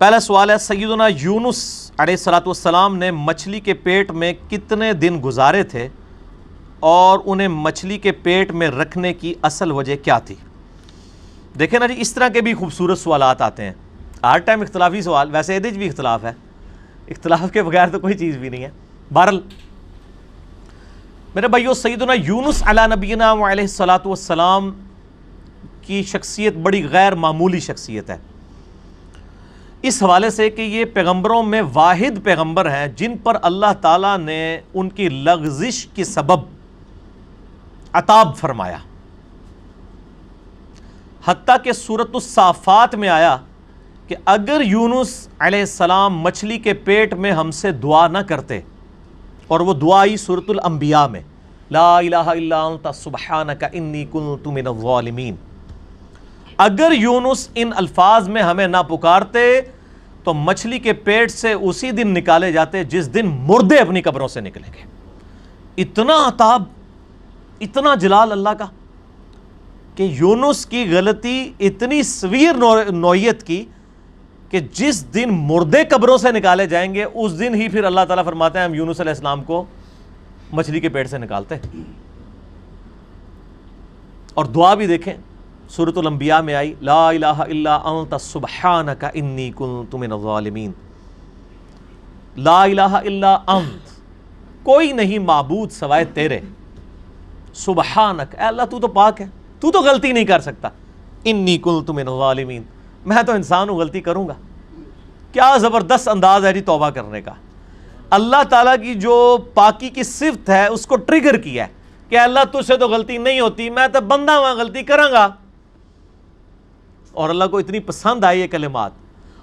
پہلا سوال ہے سیدنا یونس علیہ الصلوۃ والسلام نے مچھلی کے پیٹ میں کتنے دن گزارے تھے اور انہیں مچھلی کے پیٹ میں رکھنے کی اصل وجہ کیا تھی؟ دیکھیں نا جی، اس طرح کے بھی خوبصورت سوالات آتے ہیں ہر ٹائم اختلافی سوال، ویسے یہ بھی اختلاف ہے، اختلاف کے بغیر تو کوئی چیز بھی نہیں ہے۔ بہرحال میرے بھائیو، سیدنا یونس علی نبینا علیہ الصلوۃ والسلام کی شخصیت بڑی غیر معمولی شخصیت ہے، اس حوالے سے کہ یہ پیغمبروں میں واحد پیغمبر ہیں جن پر اللہ تعالیٰ نے ان کی لغزش کے سبب عطاب فرمایا، حتیٰ کہ سورۃ الصافات میں آیا کہ اگر یونس علیہ السلام مچھلی کے پیٹ میں ہم سے دعا نہ کرتے، اور وہ دعا آئی سورۃ الانبیاء میں، لا الہ الا انت سبحانک انی کنت من الظالمین، اگر یونس ان الفاظ میں ہمیں نہ پکارتے تو مچھلی کے پیٹ سے اسی دن نکالے جاتے جس دن مردے اپنی قبروں سے نکلیں گے۔ اتنا عطاب، اتنا جلال اللہ کا کہ یونس کی غلطی اتنی سویر نوعیت کی کہ جس دن مردے قبروں سے نکالے جائیں گے اس دن ہی پھر اللہ تعالیٰ فرماتے ہیں ہم یونس علیہ السلام کو مچھلی کے پیٹ سے نکالتے۔ اور دعا بھی دیکھیں، سورۃ الانبیاء میں آئی، لا الہ الا انت سبحانک انی کنت من الظالمین، لا الہ الا انت، کوئی نہیں معبود سوائے تیرے، سبحانک، اے اللہ تو تو پاک ہے، تو تو غلطی نہیں کر سکتا، انی کنت من الظالمین، میں تو انسان ہوں، غلطی کروں گا۔ کیا زبردست انداز ہے جی توبہ کرنے کا۔ اللہ تعالیٰ کی جو پاکی کی صفت ہے اس کو ٹریگر کیا ہے کہ اللہ تجھ سے تو غلطی نہیں ہوتی، میں تو بندہ ہوں، غلطی کروں گا۔ اور اللہ کو اتنی پسند آئی یہ کلمات،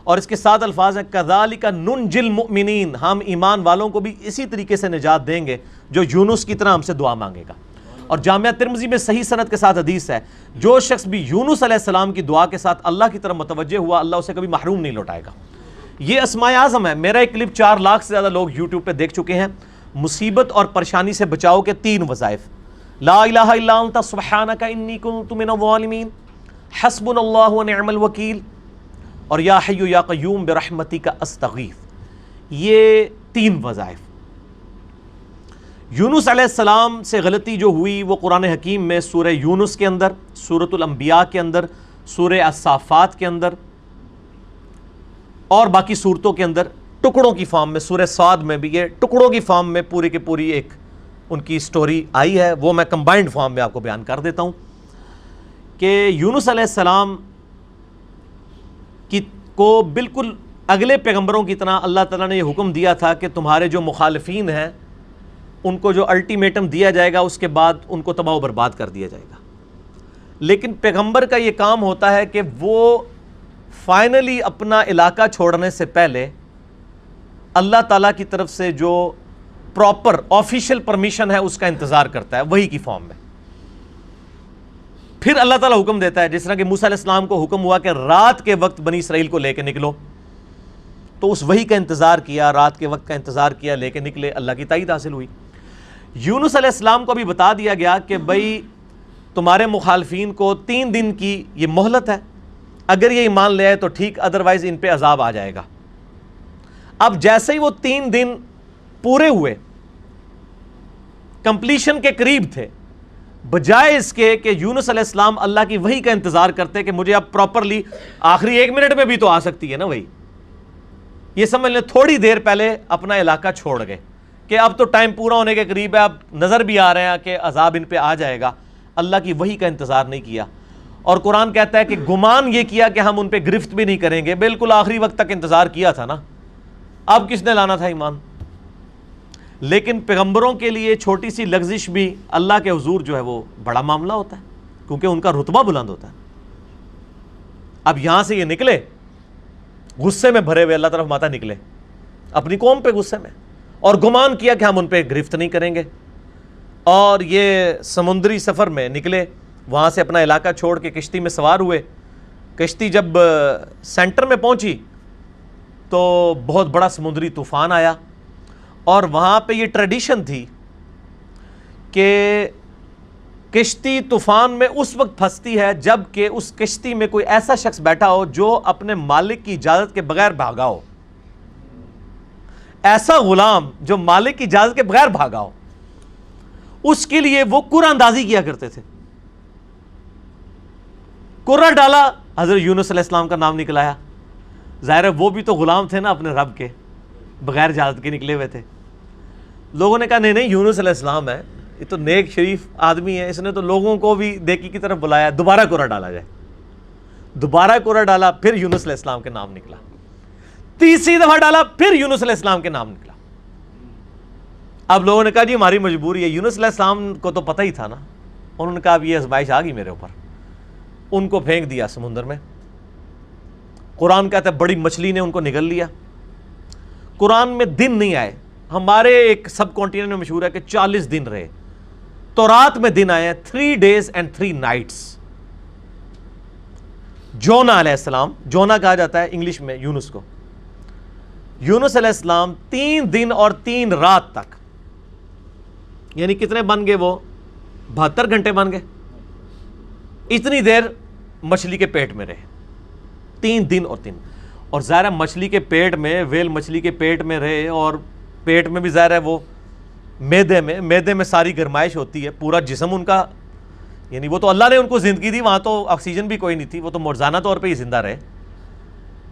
اور اس کے ساتھ الفاظ ہیں کذالک ننجی المؤمنین، ہم ایمان والوں کو بھی اسی طریقے سے نجات دیں گے جو یونس کی طرح ہم سے دعا مانگے گا۔ اور جامعہ ترمذی میں صحیح سند کے ساتھ حدیث ہے، جو شخص بھی یونس علیہ السلام کی دعا کے ساتھ اللہ کی طرف متوجہ ہوا، اللہ اسے کبھی محروم نہیں لوٹائے گا۔ یہ اسماء اعظم ہے۔ میرا ایک کلپ 4 لاکھ سے زیادہ لوگ یوٹیوب پہ دیکھ چکے ہیں۔ مصیبت اور پریشانی سے بچاؤ کے 3 وظائف، لا الہ الا انت سبحانک انی کنت من الظالمین، حسبنا اللہ ونعم الوکیل، اور یا حی یا قیوم برحمتک استغیث، یہ 3 وظائف۔ یونس علیہ السلام سے غلطی جو ہوئی وہ قرآن حکیم میں سورہ یونس کے اندر، سورۃ الانبیاء کے اندر، سورہ الصافات کے اندر اور باقی صورتوں کے اندر ٹکڑوں کی فارم میں، سورہ صاد میں بھی یہ ٹکڑوں کی فارم میں پوری کی پوری ایک ان کی سٹوری آئی ہے، وہ میں کمبائنڈ فارم میں آپ کو بیان کر دیتا ہوں کہ یونس علیہ السلام کو بالکل اگلے پیغمبروں کی طرح اللہ تعالیٰ نے یہ حکم دیا تھا کہ تمہارے جو مخالفین ہیں ان کو جو الٹیمیٹم دیا جائے گا اس کے بعد ان کو تباہ و برباد کر دیا جائے گا، لیکن پیغمبر کا یہ کام ہوتا ہے کہ وہ فائنلی اپنا علاقہ چھوڑنے سے پہلے اللہ تعالیٰ کی طرف سے جو پراپر آفیشیل پرمیشن ہے اس کا انتظار کرتا ہے، وہی کی فارم میں۔ پھر اللہ تعالیٰ حکم دیتا ہے، جس طرح کہ موسیٰ علیہ السلام کو حکم ہوا کہ رات کے وقت بنی اسرائیل کو لے کے نکلو، تو اس وحی کا انتظار کیا، رات کے وقت کا انتظار کیا، لے کے نکلے، اللہ کی تائید حاصل ہوئی۔ یونس علیہ السلام کو بھی بتا دیا گیا کہ بھئی تمہارے مخالفین کو 3 دن کی یہ مہلت ہے، اگر یہ ایمان لے آئے تو ٹھیک، ادروائز ان پہ عذاب آ جائے گا۔ اب جیسے ہی وہ 3 دن پورے ہوئے، کمپلیشن کے قریب تھے، بجائے اس کے کہ یونس علیہ السلام اللہ کی وحی کا انتظار کرتے کہ مجھے اب پراپرلی آخری 1 منٹ میں بھی تو آ سکتی ہے نا وحی، یہ سمجھ لیں تھوڑی دیر پہلے اپنا علاقہ چھوڑ گئے کہ اب تو ٹائم پورا ہونے کے قریب ہے، اب نظر بھی آ رہے ہیں کہ عذاب ان پہ آ جائے گا، اللہ کی وحی کا انتظار نہیں کیا۔ اور قرآن کہتا ہے کہ گمان یہ کیا کہ ہم ان پہ گرفت بھی نہیں کریں گے، بالکل آخری وقت تک انتظار کیا تھا نا، اب کس نے لانا تھا ایمان؟ لیکن پیغمبروں کے لیے چھوٹی سی لغزش بھی اللہ کے حضور جو ہے وہ بڑا معاملہ ہوتا ہے، کیونکہ ان کا رتبہ بلند ہوتا ہے۔ اب یہاں سے یہ نکلے غصے میں بھرے ہوئے، اللہ طرف ماتا نکلے اپنی قوم پہ غصے میں، اور گمان کیا کہ ہم ان پہ گرفت نہیں کریں گے، اور یہ سمندری سفر میں نکلے، وہاں سے اپنا علاقہ چھوڑ کے کشتی میں سوار ہوئے۔ کشتی جب سینٹر میں پہنچی تو بہت بڑا سمندری طوفان آیا، اور وہاں پہ یہ ٹریڈیشن تھی کہ کشتی طوفان میں اس وقت پھنستی ہے جب کہ اس کشتی میں کوئی ایسا شخص بیٹھا ہو جو اپنے مالک کی اجازت کے بغیر بھاگا ہو. ایسا غلام جو مالک کی اجازت کے بغیر بھاگا ہو, اس کے لیے وہ قرآن اندازی کیا کرتے تھے. قرآن ڈالا, حضرت یونس علیہ السلام کا نام نکلایا. ظاہر ہے وہ بھی تو غلام تھے نا اپنے رب کے, بغیر اجازت کے نکلے ہوئے تھے. لوگوں نے کہا نہیں یونس علیہ السلام ہے, یہ تو نیک شریف آدمی ہے, اس نے تو لوگوں کو بھی نیکی کی طرف بلایا, دوبارہ قرآن ڈالا جائے. دوبارہ قرآن ڈالا, پھر یونس علیہ السلام کے نام نکلا. تیسری دفعہ ڈالا, پھر یونس علیہ السلام کے نام نکلا. اب لوگوں نے کہا جی ہماری مجبوری ہے. یونس علیہ السلام کو تو پتہ ہی تھا نا. انہوں نے کہا اب یہ آزمائش آ گئی میرے اوپر. ان کو پھینک دیا سمندر میں. قرآن کہتا ہے بڑی مچھلی نے ان کو نگل لیا. قرآن میں دن نہیں آئے. ہمارے ایک سب کانٹیننٹ میں مشہور ہے کہ 40 دن رہے. تورات میں دن آئے ہیں 3 days and 3 nights. جونا علیہ السلام, جونا کہا جاتا ہے انگلش میں یونس کو. یونس علیہ السلام 3 دن اور 3 رات تک, یعنی کتنے بن گئے وہ 72 گھنٹے بن گئے. اتنی دیر مچھلی کے پیٹ میں رہے, 3 دن اور 3. اور ظاہر ہے مچھلی کے پیٹ میں, ویل مچھلی کے پیٹ میں رہے, اور پیٹ میں بھی ظاہر ہے وہ میدے میں ساری گرمائش ہوتی ہے. پورا جسم ان کا, یعنی وہ تو اللہ نے ان کو زندگی دی, وہاں تو آکسیجن بھی کوئی نہیں تھی, وہ تو معجزانہ طور پہ ہی زندہ رہے.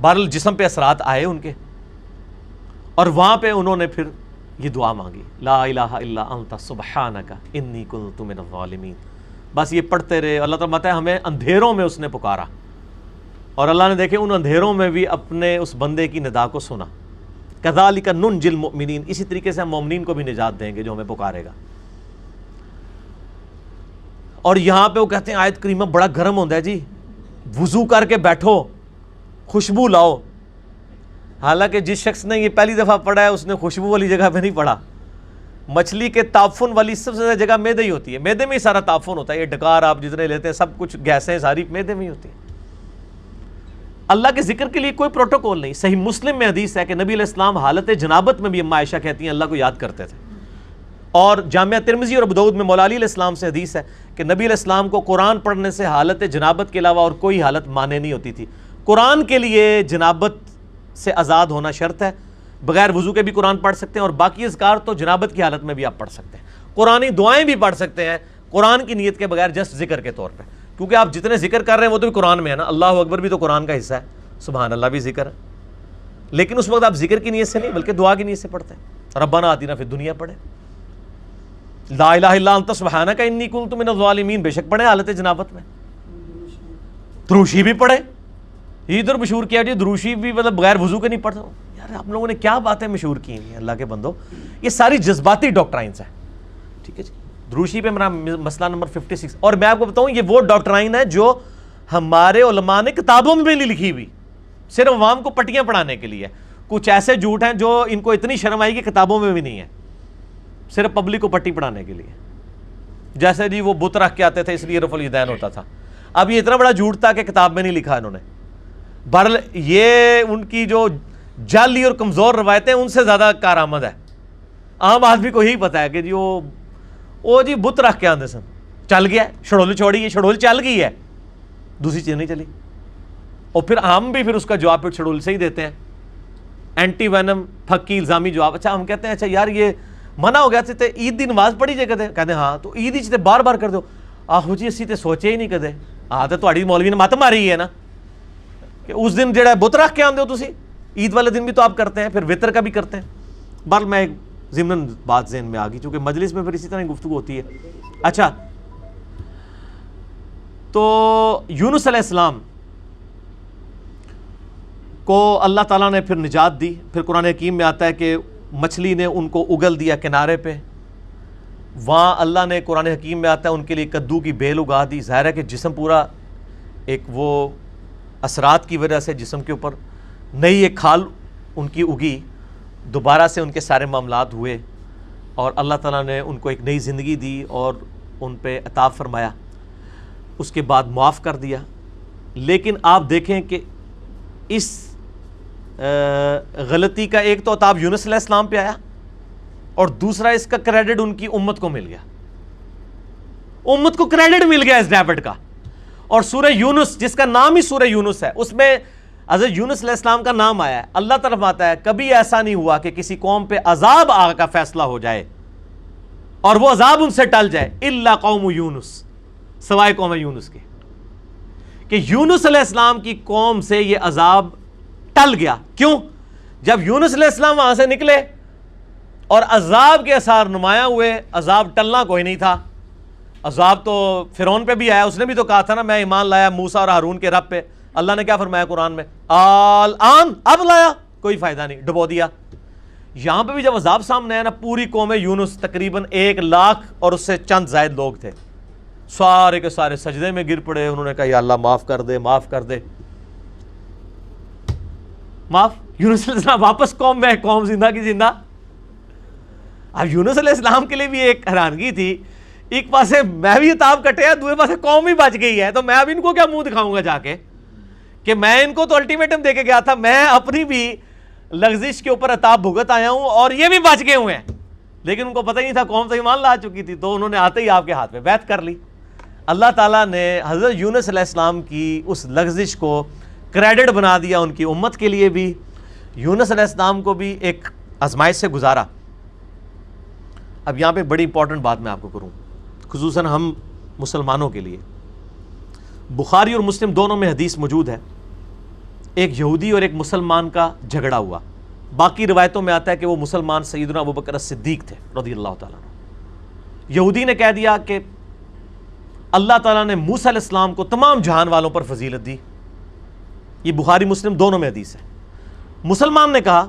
بہرحال جسم پہ اثرات آئے ان کے, اور وہاں پہ انہوں نے پھر یہ دعا مانگی, لا الہ الا انت سبحانک انی کنت من الظالمین. بس یہ پڑھتے رہے. اللہ تعالیٰ بتایا ہمیں اندھیروں میں اس نے پکارا, اور اللہ نے دیکھے ان اندھیروں میں بھی اپنے اس بندے کی ندا کو سنا. کذالک ننجی المؤمنین, اسی طریقے سے ہم مومنین کو بھی نجات دیں گے جو ہمیں پکارے گا. اور یہاں پہ وہ کہتے ہیں آیت کریمہ بڑا گرم ہوتا ہے جی, وضو کر کے بیٹھو, خوشبو لاؤ. حالانکہ جس شخص نے یہ پہلی دفعہ پڑھا ہے اس نے خوشبو والی جگہ پہ نہیں پڑھا. مچھلی کے تعفن والی سب سے زیادہ جگہ میدے ہی ہوتی ہے. میدے میں ہی سارا تعفن ہوتا ہے. یہ ڈکار آپ جتنے لیتے ہیں سب کچھ گیسیں ساری میدے میں ہی ہوتی ہیں. اللہ کے ذکر کے لیے کوئی پروٹوکول نہیں. صحیح مسلم میں حدیث ہے کہ نبی علیہ السلام حالت جنابت میں بھی اما عائشہ کہتی ہیں اللہ کو یاد کرتے تھے. اور جامعہ ترمذی اور ابو داؤد میں مولا علی علیہ السلام سے حدیث ہے کہ نبی علیہ السلام کو قرآن پڑھنے سے حالت جنابت کے علاوہ اور کوئی حالت مانے نہیں ہوتی تھی. قرآن کے لیے جنابت سے آزاد ہونا شرط ہے. بغیر وضو کے بھی قرآن پڑھ سکتے ہیں, اور باقی اذکار تو جنابت کی حالت میں بھی آپ پڑھ سکتے ہیں. قرآنی دعائیں بھی پڑھ سکتے ہیں قرآن کی نیت کے بغیر, جسٹ ذکر کے طور پہ, کیونکہ آپ جتنے ذکر کر رہے ہیں وہ تو بھی قرآن میں ہے نا. اللہ اکبر بھی تو قرآن کا حصہ ہے, سبحان اللہ بھی ذکر ہے, لیکن اس وقت آپ ذکر کی نیت سے نہیں بلکہ دعا کی نیت سے پڑھتے ہیں. ربنا آتنا فی الدنیا پڑھے, لا الہ الا انت سبحانک انی کنت من الظالمین بے شک پڑھے حالت جنابت میں. دروشی بھی پڑھے. یہ ادھر مشہور کیا جی دروشی بھی مطلب بغیر وضو کے نہیں پڑھتا. یار آپ لوگوں نے کیا باتیں مشہور کی ہیں اللہ کے بندو, یہ ساری جذباتی ڈاکٹرائنس ہیں. ٹھیک ہے جی, دروشی پہ میرا مسئلہ نمبر 56. اور میں آپ کو بتاؤں یہ وہ ڈاکٹرائن ہے جو ہمارے علماء نے کتابوں میں بھی نہیں لکھی ہوئی, صرف عوام کو پٹیاں پڑھانے کے لیے. کچھ ایسے جھوٹ ہیں جو ان کو اتنی شرم آئی کہ کتابوں میں بھی نہیں ہے, صرف پبلک کو پٹی پڑھانے کے لیے. جیسے جی وہ بت رکھ کے آتے تھے اس لیے رفع الیدین ہوتا تھا. اب یہ اتنا بڑا جھوٹ تھا کہ کتاب میں نہیں لکھا انہوں نے. بہرحال یہ ان کی جو جعلی اور کمزور روایتیں ان سے زیادہ کارآمد ہے. عام آدمی کو یہی پتا ہے کہ جی وہ جی بت رکھ کے آندے سن, چل گیا شڑول چھوڑی, یہ شڑول چل گئی ہے, دوسری چیز نہیں چلی. اور پھر ہم بھی پھر اس کا جواب پھر شڑول سے ہی دیتے ہیں, اینٹی وینم پھکی الزامی جواب. اچھا ہم کہتے ہیں اچھا یار یہ منع ہو گیا تھے عید دی نماز پڑھی جائے کہتے ہیں ہاں تو عید ہی چیتے بار بار کر دو. آہو جی اسی تے سوچے ہی نہیں کدے. ہاں تو تہاڈی مولوی نے مت ماری ہے نا کہ اس دن جڑا بت رکھ کے آندے ہو تسی, عید والے دن بھی تو آپ کرتے ہیں, پھر وطر کا بھی کرتے ہیں. بہرحال میں ایک ضمن بات ذہن میں آ گئی چونکہ مجلس میں پھر اسی طرح گفتگو ہوتی ہے. اچھا تو یونس علیہ السلام کو اللہ تعالیٰ نے پھر نجات دی. پھر قرآن حکیم میں آتا ہے کہ مچھلی نے ان کو اگل دیا کنارے پہ. وہاں اللہ نے قرآن حکیم میں آتا ہے ان کے لیے کدو کی بیل اگا دی. ظاہر ہے کہ جسم پورا ایک وہ اثرات کی وجہ سے جسم کے اوپر نئی ایک کھال ان کی اگی, دوبارہ سے ان کے سارے معاملات ہوئے, اور اللہ تعالیٰ نے ان کو ایک نئی زندگی دی اور ان پہ عطا فرمایا. اس کے بعد معاف کر دیا. لیکن آپ دیکھیں کہ اس غلطی کا ایک تو عتاب یونس علیہ السلام پہ آیا, اور دوسرا اس کا کریڈٹ ان کی امت کو مل گیا. امت کو کریڈٹ مل گیا اس ڈیبٹ کا. اور سورہ یونس جس کا نام ہی سورہ یونس ہے, اس میں حضرت یونس علیہ السلام کا نام آیا ہے. اللہ طرف آتا ہے کبھی ایسا نہیں ہوا کہ کسی قوم پہ عذاب آ کا فیصلہ ہو جائے اور وہ عذاب ان سے ٹل جائے, الا قوم یونس, سوائے قوم یونس کے, کہ یونس علیہ السلام کی قوم سے یہ عذاب ٹل گیا. کیوں؟ جب یونس علیہ السلام وہاں سے نکلے اور عذاب کے اثار نمایاں ہوئے, عذاب ٹلنا کوئی نہیں تھا. عذاب تو فرعون پہ بھی آیا, اس نے بھی تو کہا تھا نا میں ایمان لایا موسیٰ اور ہارون کے رب پہ. اللہ نے کیا فرمایا قرآن میں, الآن, اب لایا, کوئی فائدہ نہیں, ڈبو دیا. یہاں پہ بھی جب عذاب سامنے آیا نا, پوری قوم یونس تقریباً 1,00,000 اور اس سے چند زائد لوگ تھے, سارے کے سارے سجدے میں گر پڑے. انہوں نے کہا یا اللہ معاف کر دے, معاف کر دے, معاف. یونس علیہ السلام واپس قوم میں, قوم زندہ کی زندہ. اب یونس علیہ السلام کے لیے بھی ایک حیرانگی تھی, ایک پاسے میں بھی عتاب کٹیا, دوسرے پاسے قوم ہی بچ گئی ہے, تو میں اب ان کو کیا منہ دکھاؤں گا جا کے, کہ میں ان کو تو الٹیمیٹم دے کے گیا تھا, میں اپنی بھی لغزش کے اوپر عتاب بھگت آیا ہوں اور یہ بھی بچ گئے ہوئے ہیں. لیکن ان کو پتہ ہی نہیں تھا, قوم تو ایمان لا چکی تھی, تو انہوں نے آتے ہی آپ کے ہاتھ میں بیعت کر لی. اللہ تعالیٰ نے حضرت یونس علیہ السلام کی اس لغزش کو کریڈٹ بنا دیا ان کی امت کے لیے بھی, یونس علیہ السلام کو بھی ایک آزمائش سے گزارا. اب یہاں پہ بڑی امپورٹنٹ بات میں آپ کو کروں, خصوصاً ہم مسلمانوں کے لیے. بخاری اور مسلم دونوں میں حدیث موجود ہے, ایک یہودی اور ایک مسلمان کا جھگڑا ہوا. باقی روایتوں میں آتا ہے کہ وہ مسلمان سیدنا ابوبکر الصدیق تھے رضی اللہ تعالیٰ عنہ. یہودی نے کہہ دیا کہ اللہ تعالیٰ نے موسیٰ علیہ السلام کو تمام جہان والوں پر فضیلت دی. یہ بخاری مسلم دونوں میں حدیث ہے. مسلمان نے کہا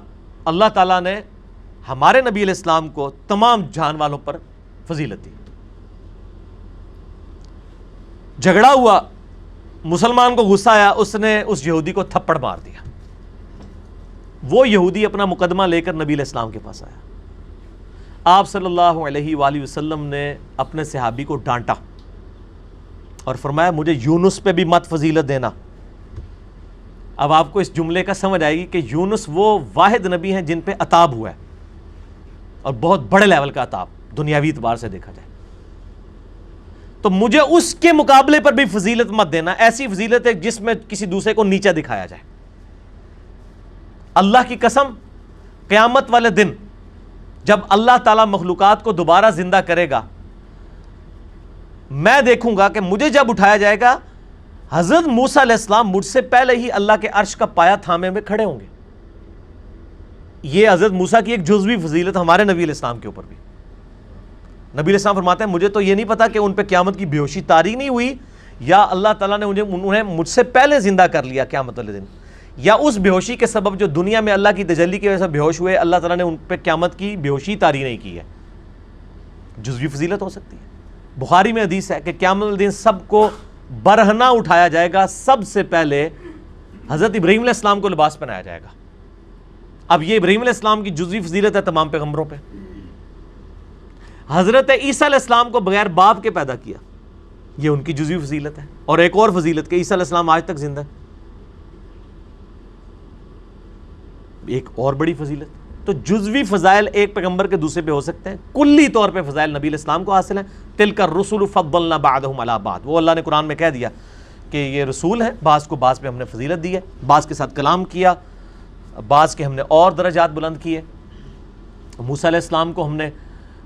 اللہ تعالیٰ نے ہمارے نبی علیہ السلام کو تمام جہان والوں پر فضیلت دی. جھگڑا ہوا, مسلمان کو غصہ آیا, اس نے اس یہودی کو تھپڑ مار دیا. وہ یہودی اپنا مقدمہ لے کر نبی علیہ السلام کے پاس آیا. آپ صلی اللہ علیہ وآلہ وسلم نے اپنے صحابی کو ڈانٹا اور فرمایا مجھے یونس پہ بھی مت فضیلت دینا. اب آپ کو اس جملے کا سمجھ آئے گی کہ یونس وہ واحد نبی ہیں جن پہ عطاب ہوا ہے, اور بہت بڑے لیول کا عطاب دنیاوی اعتبار سے دیکھا جائے. تو مجھے اس کے مقابلے پر بھی فضیلت مت دینا, ایسی فضیلت ہے جس میں کسی دوسرے کو نیچا دکھایا جائے. اللہ کی قسم, قیامت والے دن جب اللہ تعالیٰ مخلوقات کو دوبارہ زندہ کرے گا, میں دیکھوں گا کہ مجھے جب اٹھایا جائے گا, حضرت موسیٰ علیہ السلام مجھ سے پہلے ہی اللہ کے عرش کا پایا تھامے میں کھڑے ہوں گے. یہ حضرت موسیٰ کی ایک جزوی فضیلت ہمارے نبی علیہ السلام کے اوپر بھی. نبی علیہ السلام فرماتے ہیں مجھے تو یہ نہیں پتا کہ ان پہ قیامت کی بے ہوشی طاری نہیں ہوئی, یا اللہ تعالیٰ نے انہیں مجھ سے پہلے زندہ کر لیا قیامت والے دن, یا اس بے ہوشی کے سبب جو دنیا میں اللہ کی تجلی کی وجہ سے بے ہوش ہوئے, اللہ تعالیٰ نے ان پہ قیامت کی بے ہوشی طاری نہیں کی ہے. جزوی فضیلت ہو سکتی ہے. بخاری میں حدیث ہے کہ قیامت والے دن سب کو برہنہ اٹھایا جائے گا, سب سے پہلے حضرت ابراہیم علیہ السلام کو لباس پہنایا جائے گا. اب یہ ابراہیم علیہ السلام کی جزوی فضیلت ہے تمام پیغمبروں پہ. حضرت عیسیٰ علیہ السلام کو بغیر باپ کے پیدا کیا, یہ ان کی جزوی فضیلت ہے. اور ایک اور فضیلت کہ عیسیٰ علیہ السلام آج تک زندہ ہے, ایک اور بڑی فضیلت. تو جزوی فضائل ایک پیغمبر کے دوسرے پہ ہو سکتے ہیں, کلی طور پہ فضائل نبی علیہ السلام کو حاصل ہیں. تلک الرسل فضلنا بعضهم علی بعض, وہ اللہ نے قرآن میں کہہ دیا کہ یہ رسول ہیں, بعض کو بعض پہ ہم نے فضیلت دی ہے, بعض کے ساتھ کلام کیا, بعض کے ہم نے اور درجات بلند کیے. موسیٰ علیہ السلام کو ہم نے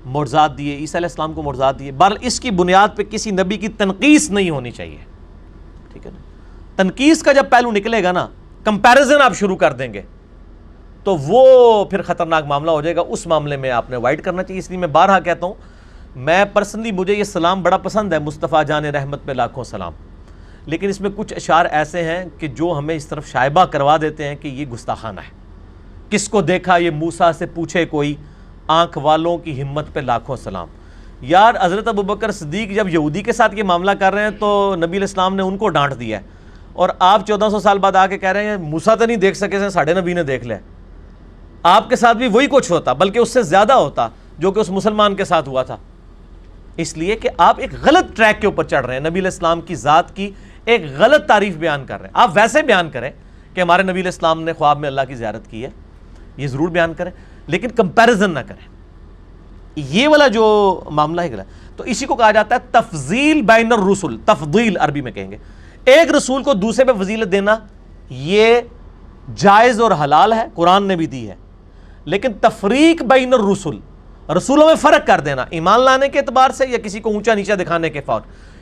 معجزات دیے, عیسیٰ علیہ السلام کو معجزات دیے. بہرحال اس کی بنیاد پہ کسی نبی کی تنقیص نہیں ہونی چاہیے, ٹھیک ہے نا. تنقیص کا جب پہلو نکلے گا نا, کمپیریزن آپ شروع کر دیں گے, تو وہ پھر خطرناک معاملہ ہو جائے گا. اس معاملے میں آپ نے اوائڈ کرنا چاہیے. اس لیے میں بارہا کہتا ہوں, میں پرسنلی مجھے یہ سلام بڑا پسند ہے, مصطفیٰ جان رحمت پہ لاکھوں سلام, لیکن اس میں کچھ اشعار ایسے ہیں کہ جو ہمیں اس طرف شائبہ کروا دیتے ہیں کہ یہ گستاخانہ ہے. کس کو دیکھا یہ موسیٰ سے پوچھے کوئی, آنکھ والوں کی ہمت پہ لاکھوں سلام. یار حضرت ابوبکر صدیق جب یہودی کے ساتھ یہ معاملہ کر رہے ہیں تو نبی علیہ السلام نے ان کو ڈانٹ دیا ہے, اور آپ 1400 سال بعد آ کے کہہ رہے ہیں موسیٰ تو نہیں دیکھ سکے, ساڑھے نبی نے دیکھ لیا. آپ کے ساتھ بھی وہی کچھ ہوتا, بلکہ اس سے زیادہ ہوتا جو کہ اس مسلمان کے ساتھ ہوا تھا. اس لیے کہ آپ ایک غلط ٹریک کے اوپر چڑھ رہے ہیں, نبی علیہ السلام کی ذات کی ایک غلط تعریف بیان کر رہے ہیں. آپ ویسے بیان کریں کہ ہمارے نبی علیہ السلام نے خواب میں اللہ کی زیارت کی ہے, یہ ضرور بیان کریں, لیکن کمپیریزن نہ کریں. یہ والا جو معاملہ ہے غلط. تو اسی کو کہا جاتا ہے تفضیل بین الرسل، تفضیل عربی میں کہیں گے. ایک رسول کو دوسرے پہ فضیلت دینا یہ جائز اور حلال ہے، قرآن نے بھی دی ہے. لیکن تفریق بین الرسل، رسولوں میں فرق کر دینا ایمان لانے کے اعتبار سے یا کسی کو اونچا نیچا دکھانے کے فور،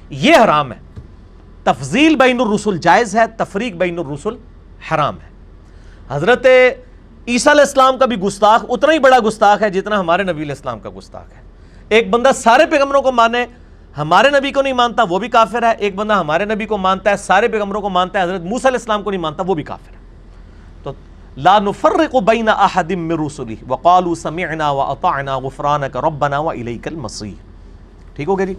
یہ حرام ہے. تفضیل بین الرسل جائز ہے، تفریق بین الرسل حرام ہے. حضرت عیسیٰ علیہ السلام کا بھی گستاخ اتنا ہی بڑا گستاخ ہے جتنا ہمارے نبی علیہ السلام کا گستاخ ہے. ایک بندہ سارے پیغمبروں کو مانے، ہمارے نبی کو نہیں مانتا، وہ بھی کافر ہے. ایک بندہ ہمارے نبی کو مانتا ہے، سارے پیغمبروں کو مانتا ہے، حضرت موسیٰ علیہ السلام کو نہیں مانتا، وہ بھی کافر ہے. تو لا نفرق بین احد من رسلہ وقالوا سمعنا واطعنا غفرانک ربنا والیک المصیر. ٹھیک ہو گیا جی؟